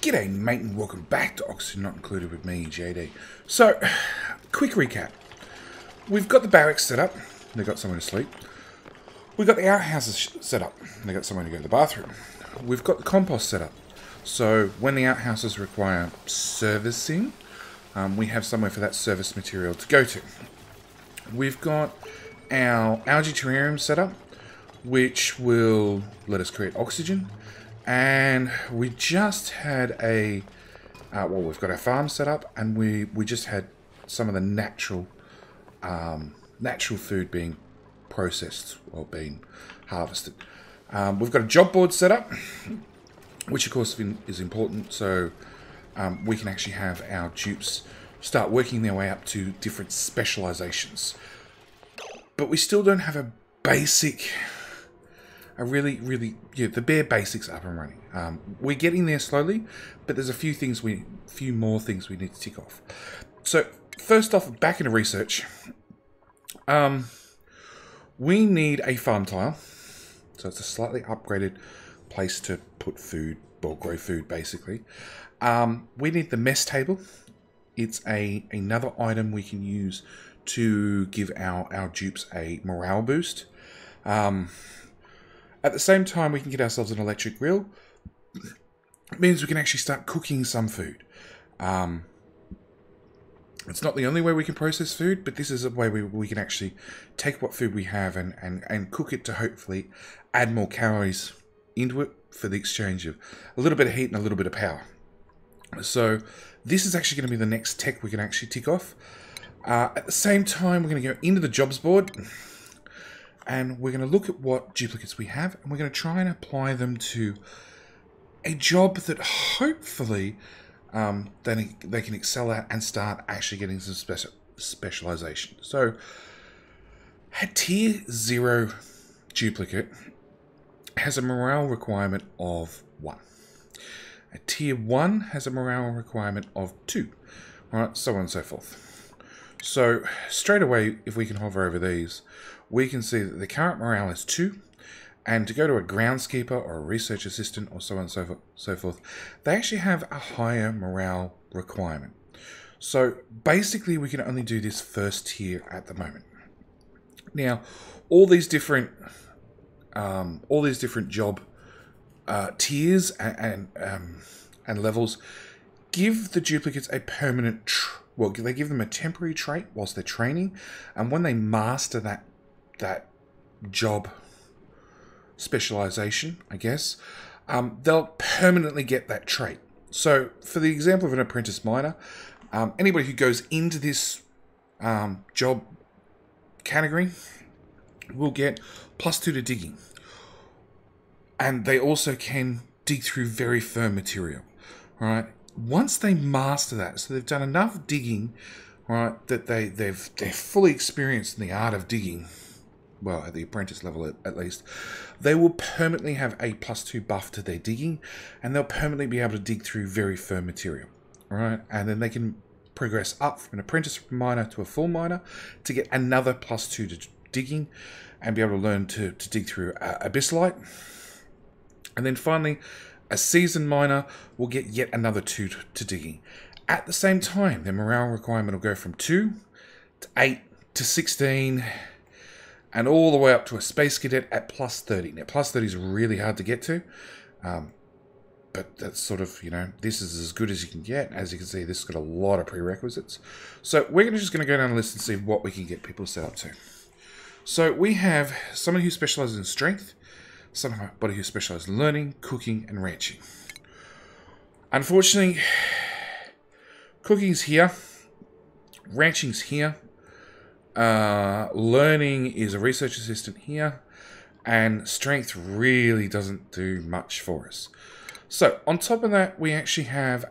G'day mate and welcome back to Oxygen Not Included with me, JD. So, quick recap. We've got the barracks set up, they've got somewhere to sleep. We've got the outhouses set up, they've got somewhere to go to the bathroom. We've got the compost set up, so when the outhouses require servicing, we have somewhere for that service material to go to. We've got our algae terrarium set up, which will let us create oxygen. And we just had a, we've got our farm set up, and we just had some of the natural food being processed or being harvested. We've got a job board set up, which of course is important, so we can actually have our dupes start working their way up to different specializations. But we still don't have a basic... the bare basics up and running. We're getting there slowly, but there's a few more things we need to tick off. So first off, back into research. We need a farm tile, so it's a slightly upgraded place to put food or grow food, basically. We need the mess table. It's another item we can use to give our dupes a morale boost. At the same time, we can get ourselves an electric grill. It means we can actually start cooking some food. It's not the only way we can process food, but this is a way we can actually take what food we have and cook it to hopefully add more calories into it for the exchange of a little bit of heat and a little bit of power. So this is actually going to be the next tech we can actually tick off. At the same time, we're going to go into the jobs board. And we're going to look at what duplicates we have, and we're going to try and apply them to a job that hopefully they can excel at and start actually getting some specialization. So, a tier 0 duplicate has a morale requirement of 1. A tier 1 has a morale requirement of 2. Alright, so on and so forth. So, straight away, if we can hover over these, we can see that the current morale is 2, and to go to a groundskeeper or a research assistant or so on and so forth, they actually have a higher morale requirement. So basically we can only do this first tier at the moment. Now, all these different job tiers and levels give the duplicates a permanent, they give them a temporary trait whilst they're training, and when they master that job specialization, I guess, they'll permanently get that trait. So for the example of an apprentice miner, anybody who goes into this job category will get +2 to digging. And they also can dig through very firm material. Right? Once they master that, so they've done enough digging, right, that they're fully experienced in the art of digging, well, at the apprentice level at least, they will permanently have a +2 buff to their digging, and they'll permanently be able to dig through very firm material, right? And then they can progress up from an apprentice miner to a full miner to get another +2 to digging, and be able to learn to dig through abyssalite. And then finally, a seasoned miner will get yet another 2 to digging. At the same time, their morale requirement will go from 2 to 8 to 16, and all the way up to a space cadet at +30. Now, +30 is really hard to get to, but that's sort of, this is as good as you can get. As you can see, this has got a lot of prerequisites. So we're just going to go down the list and see what we can get people set up to. So we have someone who specializes in strength, somebody who specializes in learning, cooking, and ranching. Unfortunately, cooking's here, ranching's here, learning is a research assistant here, and strength really doesn't do much for us. So on top of that, we actually have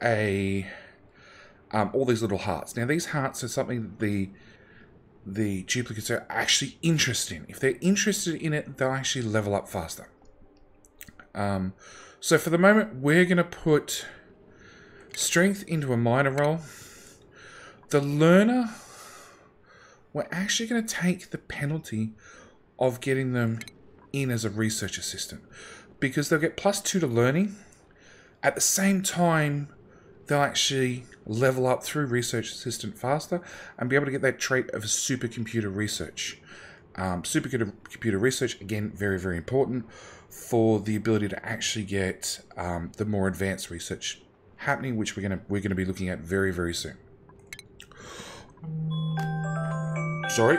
all these little hearts. Now these hearts are something that the duplicates are actually interested in. If they're interested in it, they'll actually level up faster. So for the moment, we're going to put strength into a minor role. The learner, we're actually going to take the penalty of getting them in as a research assistant, because they'll get +2 to learning, At the same time, they'll actually level up through Research Assistant faster and be able to get that trait of supercomputer research. Supercomputer research, again, very, very important for the ability to actually get the more advanced research happening, which we're gonna be looking at very, very soon. Sorry,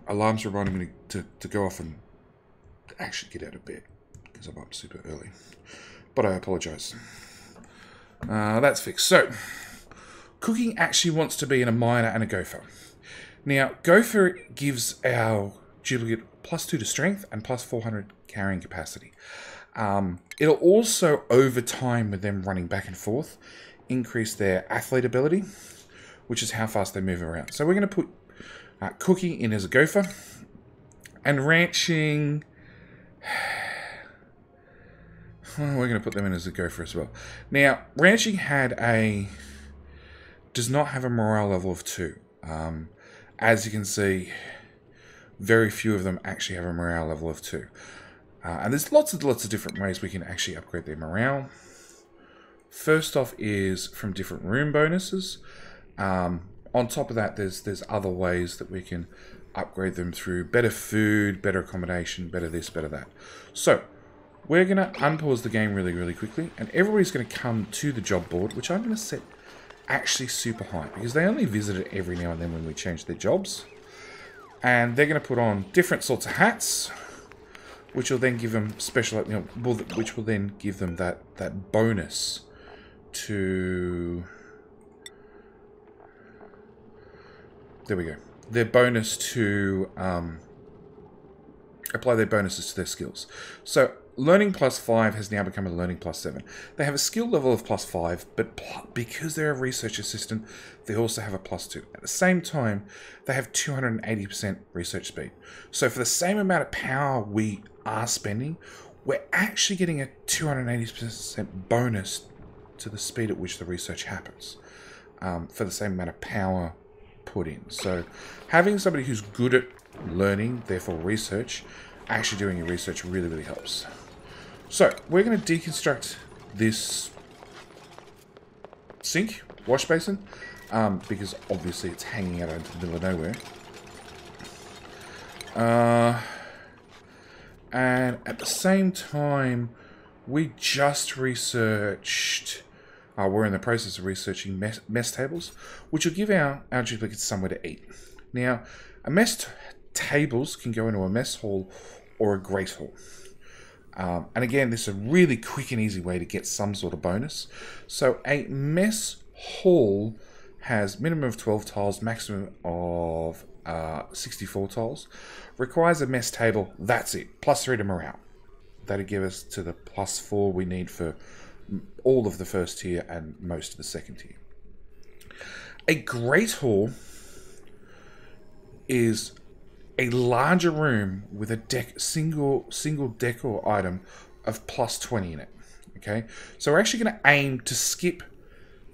alarms reminding me to go off and actually get out of bed because I'm up super early. But I apologise. That's fixed. So, Cookie actually wants to be in a miner and a gopher. Now, gopher gives our duplicate +2 to strength and +400 carrying capacity. It'll also, over time, with them running back and forth, increase their athlete ability, which is how fast they move around. So we're going to put Cookie in as a gopher, and ranching... Well, we're going to put them in as a gopher as well. Now, ranching does not have a morale level of 2. As you can see, very few of them actually have a morale level of 2. And there's lots of different ways we can actually upgrade their morale. First off is from different room bonuses. On top of that, there's other ways that we can upgrade them through better food, better accommodation, better this, better that. So, we're going to unpause the game really, really quickly, and everybody's going to come to the job board, which I'm going to set actually super high, because they only visit it every now and then when we change their jobs. And they're going to put on different sorts of hats, which will then give them which will then give them that bonus to... There we go. Their bonus to apply their bonuses to their skills. So learning +5 has now become a learning +7. They have a skill level of +5, but because they're a research assistant, they also have a +2. At the same time, they have 280% research speed. So for the same amount of power we are spending, we're actually getting a 280% bonus to the speed at which the research happens for the same amount of power put in. So having somebody who's good at learning, therefore research, actually doing your research really, really helps. So we're going to deconstruct this sink, wash basin, because obviously it's hanging out into the middle of nowhere. And at the same time, we just researched... we're in the process of researching mess tables, which will give our duplicates somewhere to eat. Now, tables can go into a mess hall or a great hall. And again, this is a really quick and easy way to get some sort of bonus. So a mess hall has minimum of 12 tiles, maximum of 64 tiles. Requires a mess table, that's it. +3 to morale. That'll give us to the +4 we need for all of the first tier and most of the second tier. A great hall is a larger room with a single decor item of +20 in it. Okay, so we're actually going to aim to skip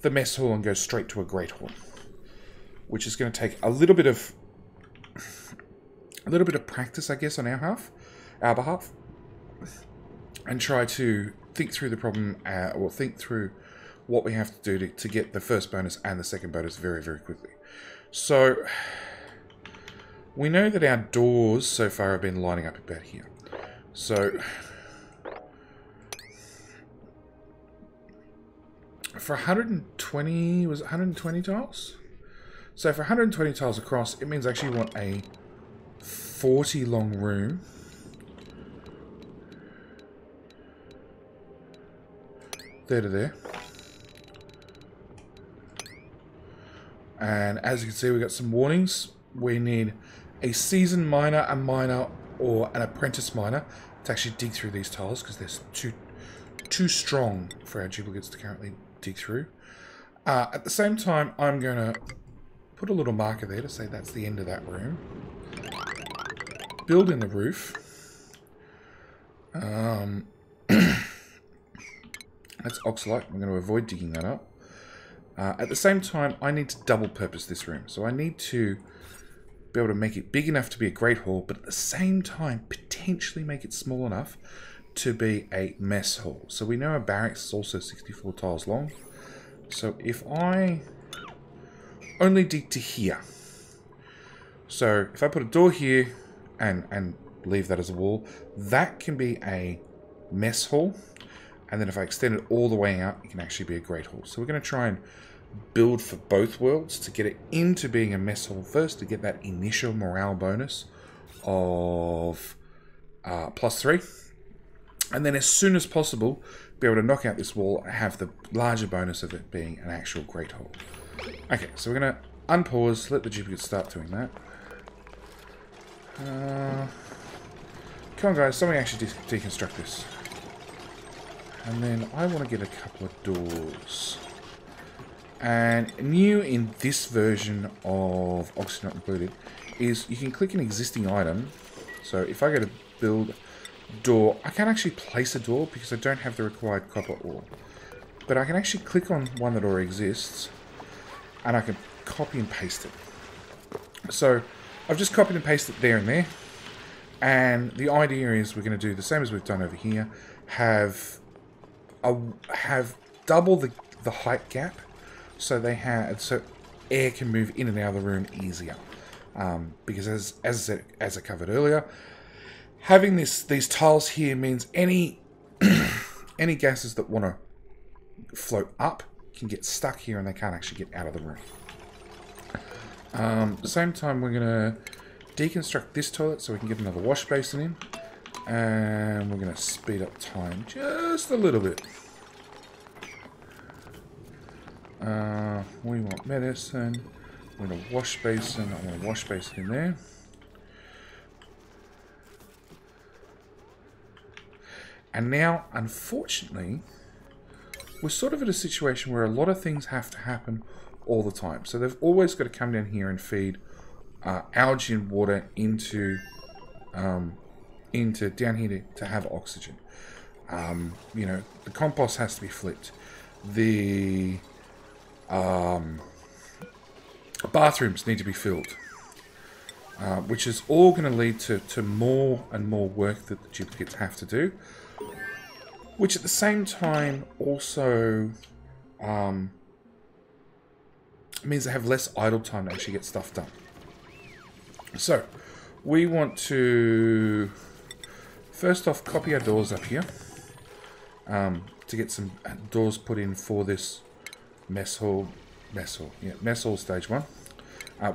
the mess hall and go straight to a great hall, which is going to take a little bit of practice, I guess, on our behalf, and try to think through the problem or think through what we have to do to get the first bonus and the second bonus very, very quickly. So we know that our doors so far have been lining up about here. So for 120, was it 120 tiles? So for 120 tiles across, it means I actually want a 40 long room. There to there. And as you can see, we've got some warnings. We need a seasoned miner, a miner, or an apprentice miner to actually dig through these tiles, because they're too strong for our duplicates to currently dig through. At the same time, I'm going to put a little marker there to say that's the end of that room. Build in the roof. That's oxalite. I'm going to avoid digging that up. At the same time, I need to double purpose this room. So I need to be able to make it big enough to be a great hall, but at the same time, potentially make it small enough to be a mess hall. So we know a barracks is also 64 tiles long. So if I only dig to here, so if I put a door here and leave that as a wall, that can be a mess hall. And then if I extend it all the way out, it can actually be a great hall. So we're going to try and build for both worlds to get it into being a mess hall first, to get that initial morale bonus of +3. And then as soon as possible, be able to knock out this wall and have the larger bonus of it being an actual great hall. Okay, so we're going to unpause, let the duplicate start doing that. Come on guys, somebody actually deconstruct this. And then I want to get a couple of doors. And new in this version of Oxygen Not Included is you can click an existing item. So if I go to build door, I can't actually place a door because I don't have the required copper ore. But I can actually click on one that already exists and I can copy and paste it. So I've just copied and pasted it there and there. And the idea is we're going to do the same as we've done over here. Have double the height gap, so air can move in and out of the room easier. Because as I covered earlier, having these tiles here means any any gases that want to float up can get stuck here and they can't actually get out of the room. At the same time, we're going to deconstruct this toilet so we can get another wash basin in. And we're going to speed up time just a little bit. We want medicine. We want a wash basin. I want a wash basin in there. And now, unfortunately, we're sort of in a situation where a lot of things have to happen all the time. So they've always got to come down here and feed algae and water into down here to have oxygen. You know, the compost has to be flipped. The bathrooms need to be filled, which is all going to lead to more and more work that the duplicates have to do, which at the same time also means they have less idle time to actually get stuff done. So we want to first off copy our doors up here to get some doors put in for this mess hall stage 1.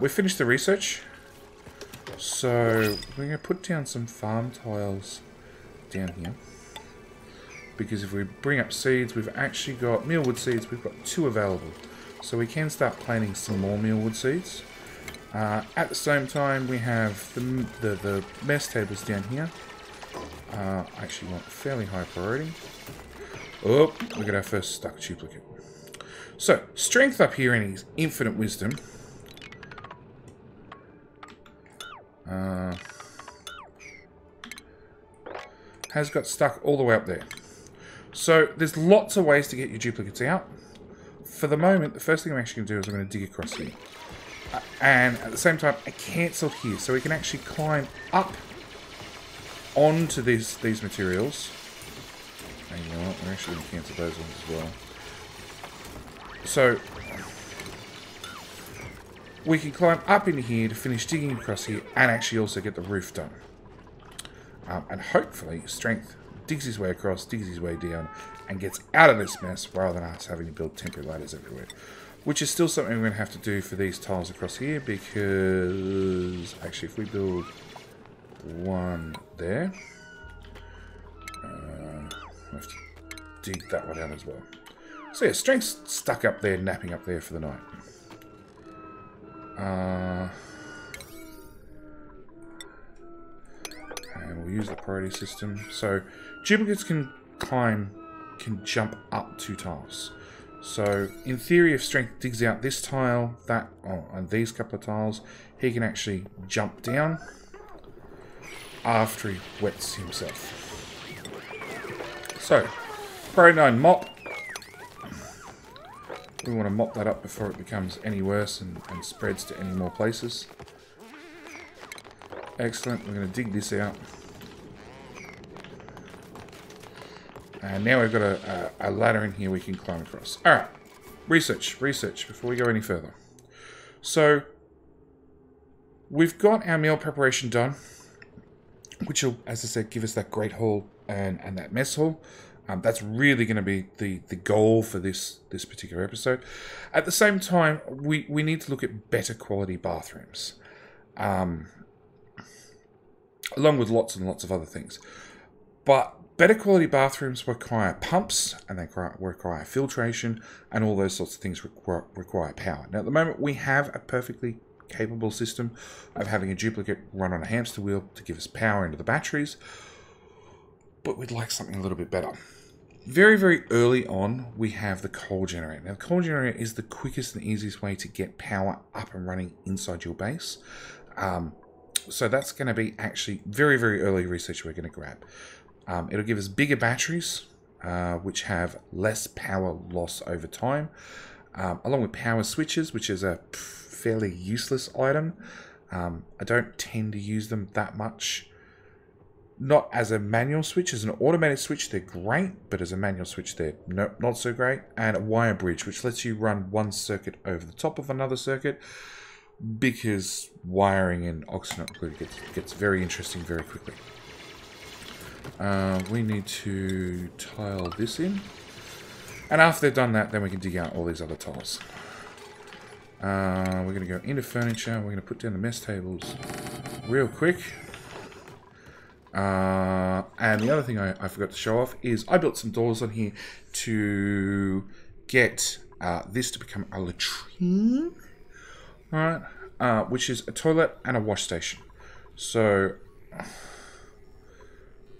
We've finished the research, so we're going to put down some farm tiles down here, because if we bring up seeds, we've actually got mealwood seeds. We've got 2 available, so we can start planting some more mealwood seeds. At the same time, we have the mess tables down here. I actually want fairly high priority. Oh, we got our first stuck duplicate. So, strength up here in his infinite wisdom. Has got stuck all the way up there. So, there's lots of ways to get your duplicates out. For the moment, the first thing I'm actually going to do is I'm going to dig across here. And at the same time, I cancelled here, so we can actually climb up onto these materials. And you know what, we're actually going to cancel those ones as well. So we can climb up into here to finish digging across here and actually also get the roof done. And hopefully strength digs his way across, digs his way down, and gets out of this mess rather than us having to build temporary ladders everywhere. Which is still something we're going to have to do for these tiles across here, because actually if we build one there, we have to dig that one out as well. So yeah, strength's stuck up there, napping up there for the night. And we'll use the priority system. So duplicates can jump up 2 tiles. So in theory, if strength digs out this tile, and these couple of tiles, he can actually jump down after he wets himself. So, priority 9 mop. We want to mop that up before it becomes any worse and spreads to any more places. Excellent. We're going to dig this out. And now we've got a ladder in here we can climb across. Alright, research, before we go any further. So, we've got our meal preparation done, which will, as I said, give us that great hall and that mess hall. That's really going to be the goal for this particular episode. At the same time, we need to look at better quality bathrooms, along with lots and lots of other things. But better quality bathrooms require pumps, and they require filtration, and all those sorts of things require power. Now, at the moment, we have a perfectly capable system of having a duplicate run on a hamster wheel to give us power into the batteries, but we'd like something a little bit better. Very, very early on, we have the coal generator. Now, the coal generator is the quickest and easiest way to get power up and running inside your base. So that's going to be actually very, very early research we're going to grab. It'll give us bigger batteries, which have less power loss over time, along with power switches, which is a fairly useless item. I don't tend to use them that much. Not as a manual switch. As an automated switch, they're great, but as a manual switch, they're not so great. And a wire bridge, which lets you run one circuit over the top of another circuit, because wiring and oxygen gets very interesting very quickly. We need to tile this in. And after they've done that, then we can dig out all these other tiles. We're going to go into furniture. We're going to put down the mess tables real quick. And the other thing I forgot to show off is I built some doors on here to get this to become a latrine, right? Which is a toilet and a wash station. So,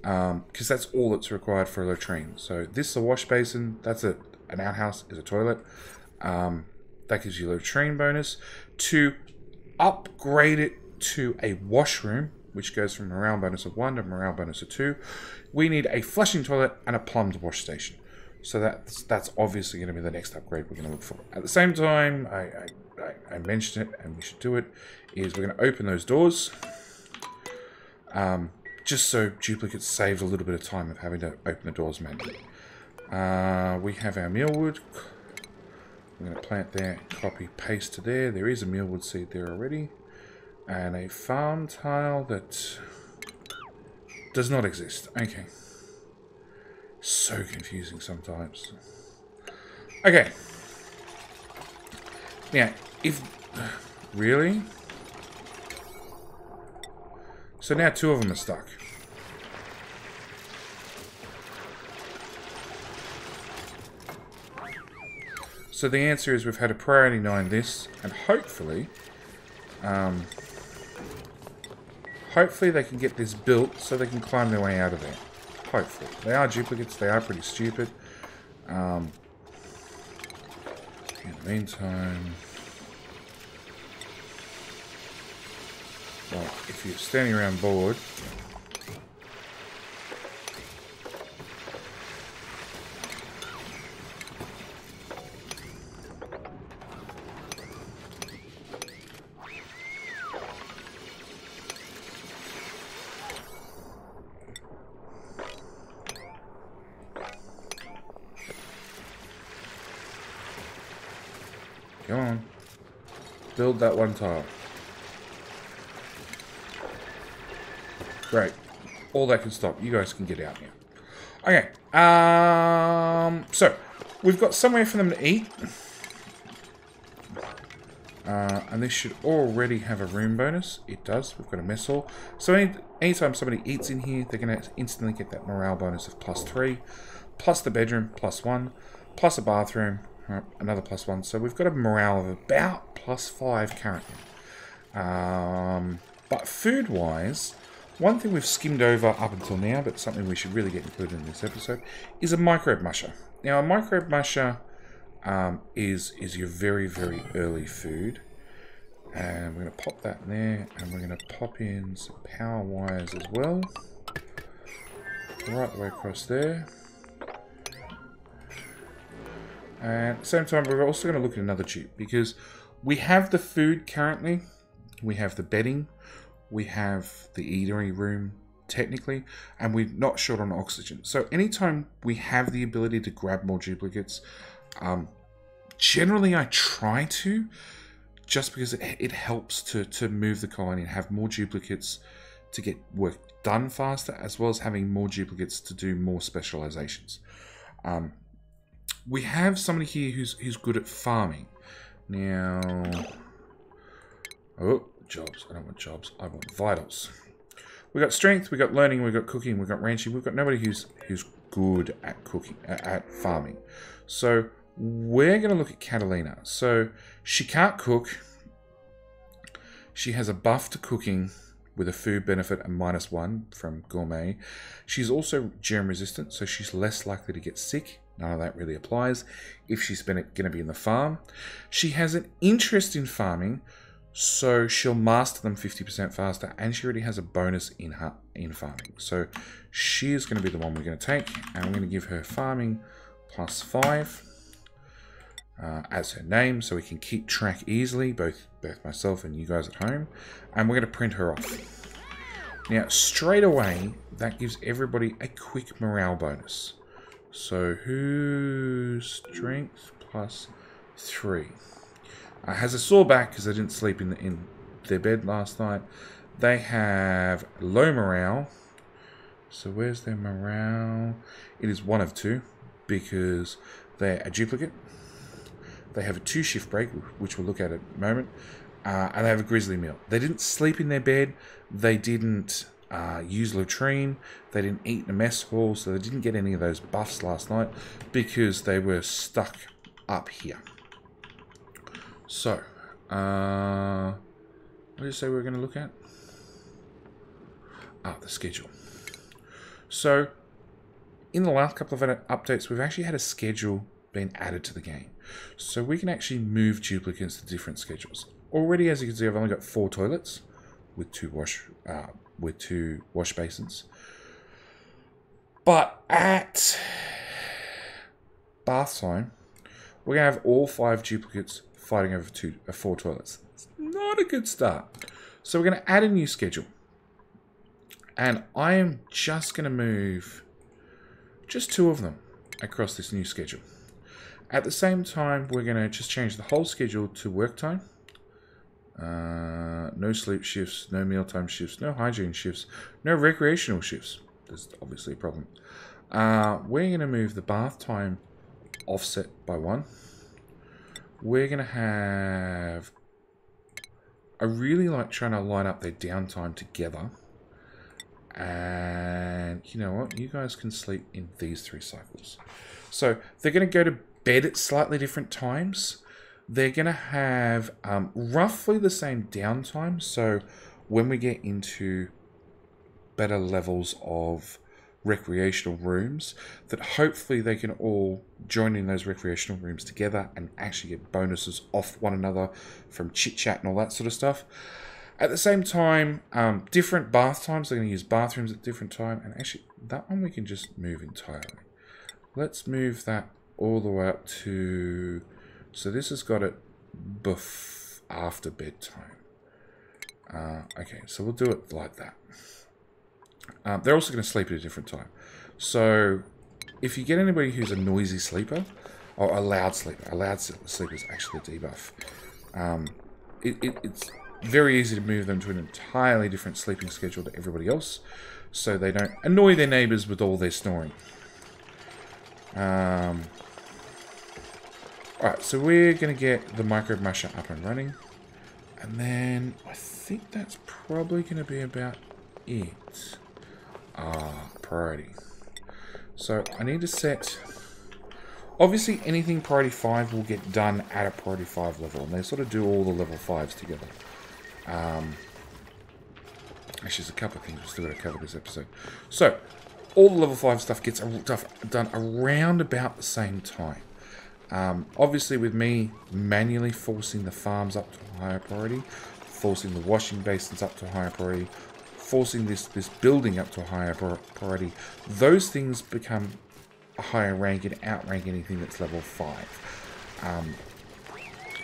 because that's all that's required for a latrine. So this is a wash basin. That's an outhouse is a toilet. That gives you a latrine bonus. To upgrade it to a washroom, which goes from morale bonus of 1 to morale bonus of 2, we need a flushing toilet and a plumbed wash station. So that's obviously going to be the next upgrade we're going to look for. At the same time, I mentioned it, and we should do it, is we're going to open those doors, just so duplicates save a little bit of time of having to open the doors manually. We have our mealwood. I'm going to plant there, copy, paste to there. There is a mealwood seed there already. And a farm tile that does not exist. Okay. So confusing sometimes. Okay. Now, really? So now 2 of them are stuck. So the answer is we've had a priority 9 this, and hopefully they can get this built so they can climb their way out of there. Hopefully. They are duplicates. They are pretty stupid. In the meantime... Well, if you're standing around bored... Come on. Build that one tile. Great. All that can stop. You guys can get out now. Okay. So, we've got somewhere for them to eat. And this should already have a room bonus. It does. We've got a mess hall. So, anytime somebody eats in here, they're going to instantly get that morale bonus of +3. Plus the bedroom, +1. Plus a bathroom. Another +1, so we've got a morale of about +5 currently. But food-wise, one thing we've skimmed over up until now, but something we should really get included in this episode, is a microbe musher. Now, a microbe musher is your very, very early food. And we're going to pop that in there, and we're going to pop in some power wires as well. Right the way across there. And at the same time, we're also going to look at another dupe, because we have the food currently, we have the bedding, we have the eatery room technically, and we're not short on oxygen. So anytime we have the ability to grab more duplicates, generally I try to, just because it helps to move the colony and have more duplicates to get work done faster, as well as having more duplicates to do more specializations. We have somebody here who's good at farming. Now, oh, jobs. I don't want jobs. I want vitals. We got strength, we got learning, we got cooking, we got ranching. We've got nobody who's good at cooking, at farming. So we're going to look at Catalina. So she can't cook. She has a buff to cooking with a food benefit and -1 from gourmet. She's also germ resistant, so she's less likely to get sick. None of that really applies if she's going to be in the farm. She has an interest in farming, so she'll master them 50% faster, and she already has a bonus in farming. So she is going to be the one we're going to take, and we're going to give her farming +5 as her name, so we can keep track easily, both myself and you guys at home. And we're going to print her off. Now, straight away, that gives everybody a quick morale bonus. So who's strength +3? Has a sore back because they didn't sleep in their bed last night. They have low morale. So where's their morale? It is 1 of 2 because they're a duplicate. They have a 2-shift break, which we'll look at in a moment. And they have a grizzly meal. They didn't sleep in their bed. They didn't use latrine. They didn't eat in a mess hall. So they didn't get any of those buffs last night because they were stuck up here. So, what did you say we were going to look at? The schedule. So, in the last couple of updates, we've actually had a schedule being added to the game. So we can actually move duplicates to different schedules. Already, as you can see, I've only got 4 toilets with 2 wash basins. But at bath time, we're going to have all 5 duplicates fighting over 4 toilets. It's not a good start. So we're going to add a new schedule. And I am just going to move just 2 of them across this new schedule. At the same time, we're going to just change the whole schedule to work time. No sleep shifts, no mealtime shifts, no hygiene shifts, no recreational shifts. There's obviously a problem. We're going to move the bath time offset by 1. We're going to have... I really like trying to line up their downtime together. And you know what? You guys can sleep in these 3 cycles. So they're going to go to bed at slightly different times. They're going to have roughly the same downtime. So when we get into better levels of recreational rooms, that hopefully they can all join in those recreational rooms together and actually get bonuses off one another from chit chat and all that sort of stuff. At the same time, different bath times. They're going to use bathrooms at different time. And actually, that one we can just move entirely. Let's move that all the way up to... So this has got it after bedtime. Okay, so we'll do it like that. They're also going to sleep at a different time. So if you get anybody who's a noisy sleeper, or a loud sleeper is actually a debuff. It's very easy to move them to an entirely different sleeping schedule to everybody else, so they don't annoy their neighbours with all their snoring. Alright, so we're going to get the micro masher up and running. And then I think that's probably going to be about it. Priority. So I need to set... Obviously anything priority 5 will get done at a priority 5 level. And they sort of do all the level 5s together. Actually, there's a couple of things we've still got to cover this episode. So, all the level 5 stuff gets done around about the same time. Obviously, with me manually forcing the farms up to a higher priority, forcing the washing basins up to a higher priority, forcing this building up to a higher priority, those things become a higher rank and outrank anything that's level 5.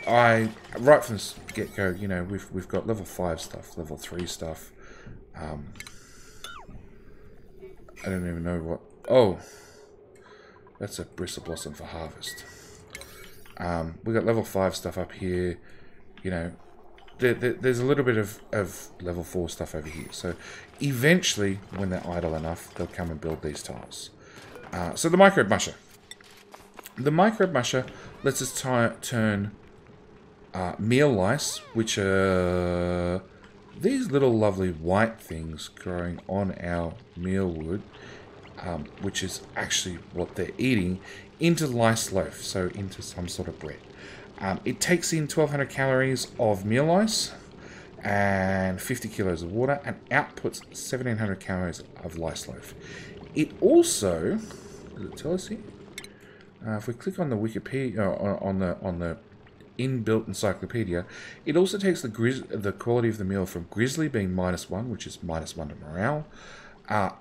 Right from the get-go, you know, we've got level 5 stuff, level 3 stuff. I don't even know what... Oh, that's a bristle blossom for harvest. We got level 5 stuff up here. You know, there's a little bit of level 4 stuff over here. So eventually, when they're idle enough, they'll come and build these tiles. So the microbe musher. The microbe musher lets us turn meal lice, which are these little lovely white things growing on our mealwood, which is actually what they're eating, into lice loaf, so into some sort of bread. It takes in 1,200 calories of meal lice and 50 kilos of water and outputs 1,700 calories of lice loaf. It also, does it tell us here? If we click on the Wikipedia, on the inbuilt encyclopedia, it also takes the quality of the meal from grizzly being -1, which is -1 to morale,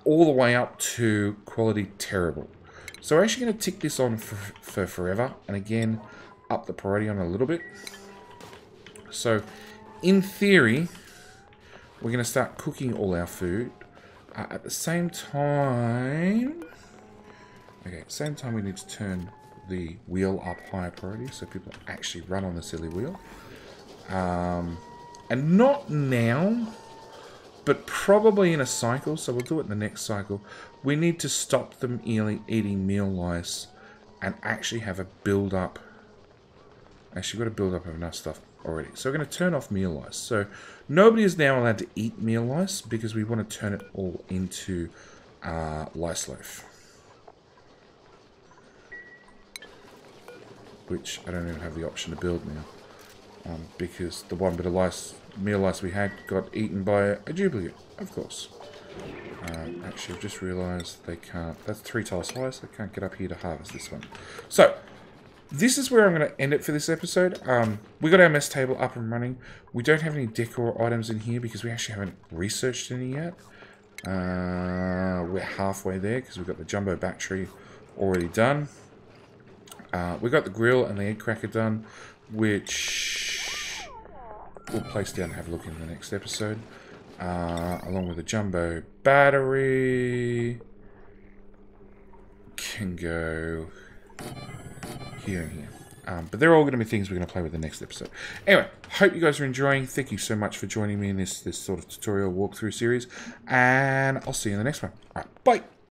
all the way up to quality terrible. So we're actually going to tick this on for forever, and again, up the priority on a little bit. So, in theory, we're going to start cooking all our food. At the same time... Okay, at the same time we need to turn the wheel up higher priority so people actually run on the silly wheel. And not now, but probably in a cycle, so we'll do it in the next cycle. We need to stop them eating meal lice and actually have a build-up. Actually, we've got a build-up of enough stuff already. So we're going to turn off meal lice. So nobody is now allowed to eat meal lice because we want to turn it all into lice loaf. Which I don't even have the option to build now. Because the one bit of meal lice we had got eaten by a duplicate, of course. Actually, I've just realised they can't... That's 3 tiles high, so they can't get up here to harvest this one. So, this is where I'm going to end it for this episode. We got our mess table up and running. We don't have any decor items in here because we actually haven't researched any yet. We're halfway there because we've got the jumbo battery already done. We got the grill and the egg cracker done, which we'll place down and have a look in the next episode. Along with the jumbo battery. Can go here and here. But they're all going to be things we're going to play with the next episode. Anyway, hope you guys are enjoying. Thank you so much for joining me in this sort of tutorial walkthrough series. And I'll see you in the next one. Alright, bye!